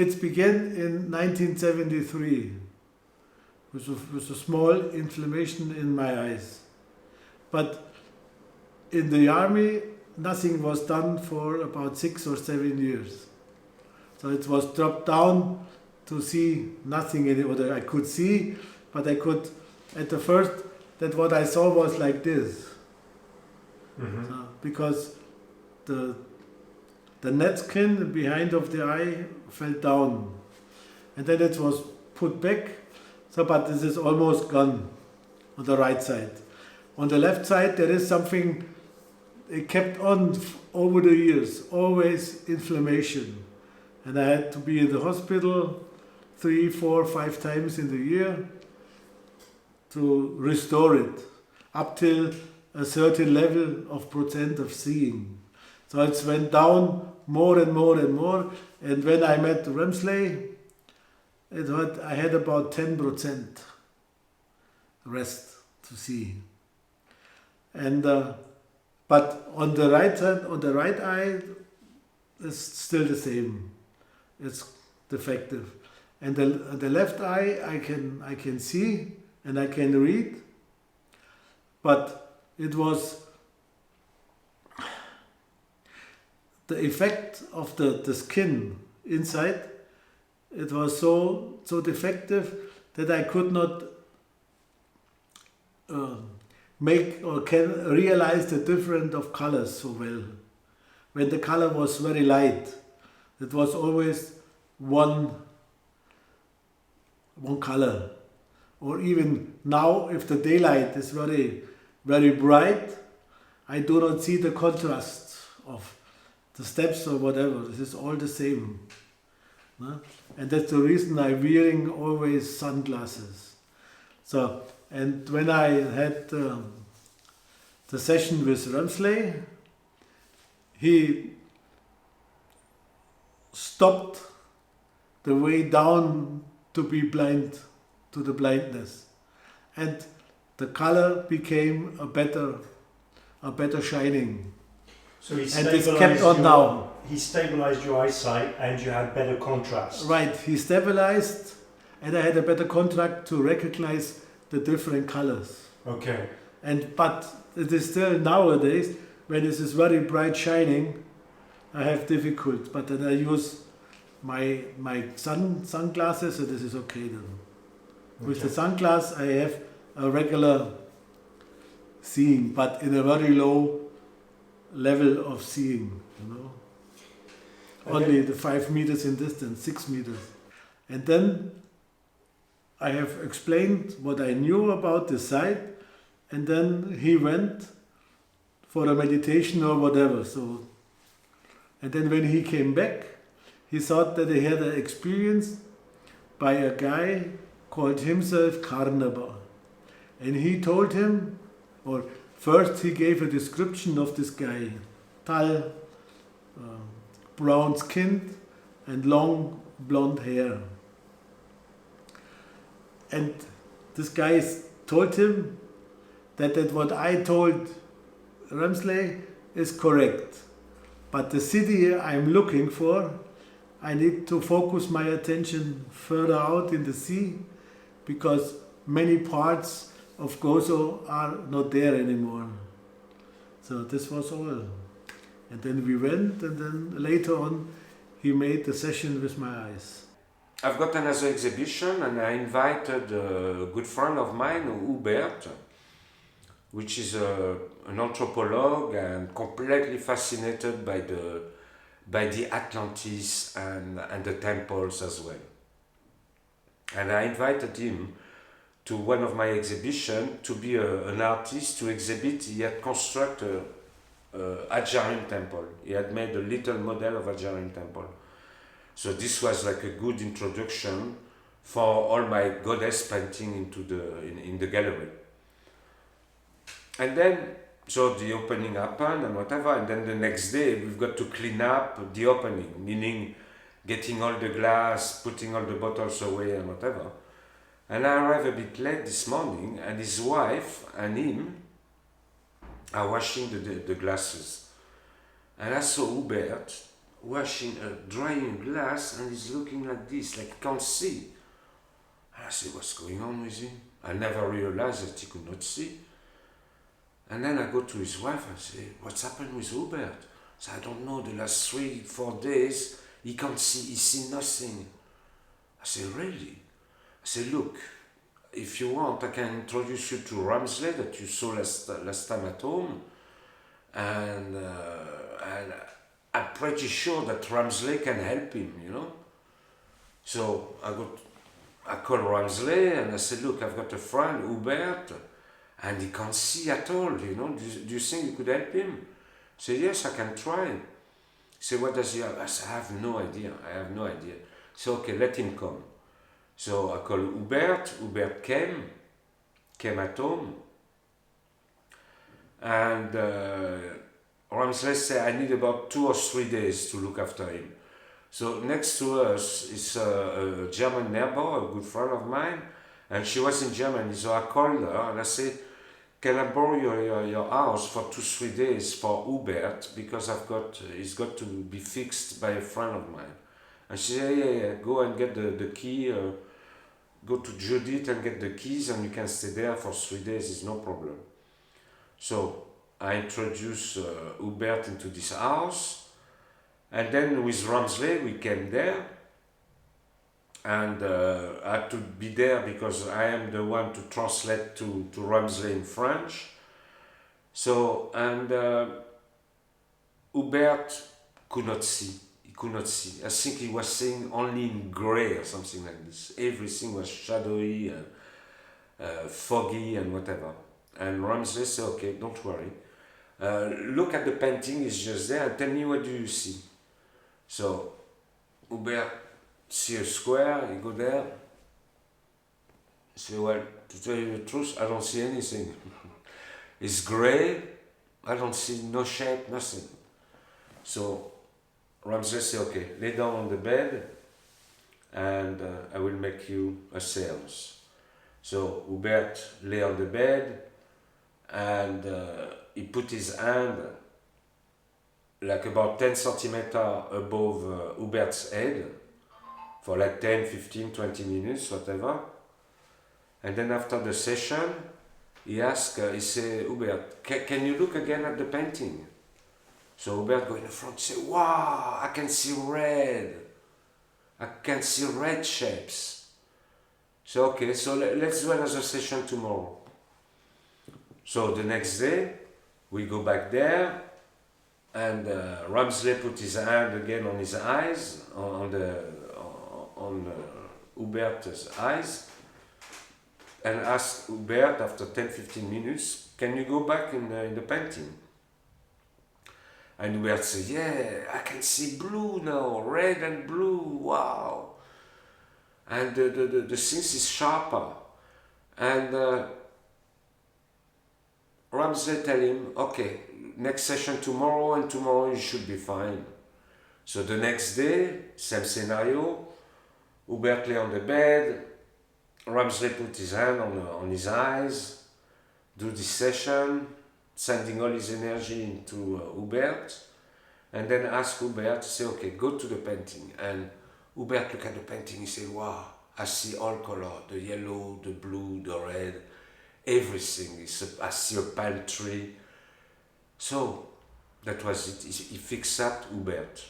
It began in 1973 with a small inflammation in my eyes. But in the army, nothing was done for about 6 or 7 years. So it was dropped down to see nothing in it, or I could see, but I could, at the first, that what I saw was like this. So, because the net skin behind of the eye fell down. And then it was put back, so but this is almost gone on the right side. On the left side there is something, it kept on over the years, always inflammation. And I had to be in the hospital 3, 4, 5 times in the year to restore it, up till a certain level of % of seeing. So it went down more and more and more. And when I met Ramsley, I had about 10% rest to see. And but on the right side, on the right eye, it's still the same. It's defective. And the left eye, I can see and I can read, but it was the effect of the skin inside. It was so defective that I could not make or can realize the difference of colors so well. When the color was very light, it was always one color. Or even now, if the daylight is very, very bright, I do not see the contrast of the steps or whatever. This is all the same. No? And that's the reason I'm wearing always sunglasses. So, and when I had the session with Ramsley, he stopped the way down to be blind, to the blindness, and the color became a better shining. So he and it's kept on now. He stabilized your eyesight, and you had better contrast. Right, he stabilized, and I had a better contrast to recognize the different colors. Okay. But it is still nowadays, when this is very bright shining, I have difficulty. But then I use my sunglasses, so this is okay then. Okay. With the sunglass, I have a regular seeing, but in a very low level of seeing, you know. Only the 5 meters in distance, 6 meters. And then I have explained what I knew about the site, and then he went for a meditation or whatever. So, and then when he came back, he thought that he had an experience by a guy called himself Carnaby. And he told him, or first he gave a description of this guy, tall, brown skinned and long blonde hair. And this guy told him that what I told Ramsley is correct. But the city I'm looking for, I need to focus my attention further out in the sea, because many parts of Gozo are not there anymore. So this was all. And then we went, and then later on he made the session with my eyes. I've got another exhibition, and I invited a good friend of mine, Hubert, which is an anthropologist and completely fascinated by the Atlantis and the temples as well. And I invited him to one of my exhibitions to be an artist to exhibit. He had constructed Adjarim temple. He had made a little model of Adjarim temple. So this was like a good introduction for all my goddess painting in the gallery. And then, so the opening happened and whatever, and then the next day we've got to clean up the opening, meaning getting all the glass, putting all the bottles away and whatever. And I arrived a bit late this morning, and his wife and him are washing the glasses. And I saw Hubert drying glass, and he's looking like this, like he can't see. And I said, what's going on with him? I never realized that he could not see. And then I go to his wife and say, what's happened with Hubert? So I don't know, the last 3-4 days, he can't see, he sees nothing. I said, really? I said, look, if you want, I can introduce you to Ramsley that you saw last time at home. And I'm pretty sure that Ramsley can help him, you know. So I called Ramsley and I said, look, I've got a friend, Hubert, and he can't see at all, you know. Do you think you could help him? I said, yes, I can try. He said, what does he have? I said, I have no idea. So, okay, let him come. So I called Hubert. Hubert came at home. And Ramsley said, I need about 2 or 3 days to look after him. So next to us is a German neighbor, a good friend of mine, and she was in Germany. So I called her and I said, can I borrow your house for 2-3 days for Hubert, because he's got to be fixed by a friend of mine. And she said, yeah, go and get the key, go to Judith and get the keys, and you can stay there for 3 days, it's no problem. So I introduced Hubert into this house, and then with Ramsley we came there, and I had to be there because I am the one to translate to Ramsley in French. So, and Hubert could not see. He could not see. I think he was seeing only in grey or something like this. Everything was shadowy and foggy and whatever. And Ramsley said, okay, don't worry. Look at the painting, it's just there, and tell me what do you see. So Hubert see a square, he go there. He say, well, to tell you the truth, I don't see anything. It's grey, I don't see no shape, nothing. So Ramsley say, okay, lay down on the bed and I will make you a seance. So Hubert lay on the bed and he put his hand like about 10 centimeters above Hubert's head for like 10, 15, 20 minutes, whatever. And then after the session, he asked, he said, Hubert, can you look again at the painting? So Hubert go in the front, say, wow, I can see red. I can see red shapes. So okay, so let's do another session tomorrow. So the next day, we go back there, and Ramsley put his hand again on his eyes, on Hubert's eyes, and asked Hubert after 10-15 minutes, can you go back in the painting? And Hubert said, yeah, I can see blue now, red and blue, wow. And the things is sharper. And Ramsley tell him, okay, next session tomorrow, and tomorrow you should be fine. So the next day, same scenario, Hubert lay on the bed, Ramsley put his hand on his eyes, do this session, sending all his energy into Hubert, and then ask Hubert to say, okay, go to the painting. And Hubert look at the painting, he say, wow, I see all color, the yellow, the blue, the red, everything. I see a palm tree. So that was it. He fixed up Hubert.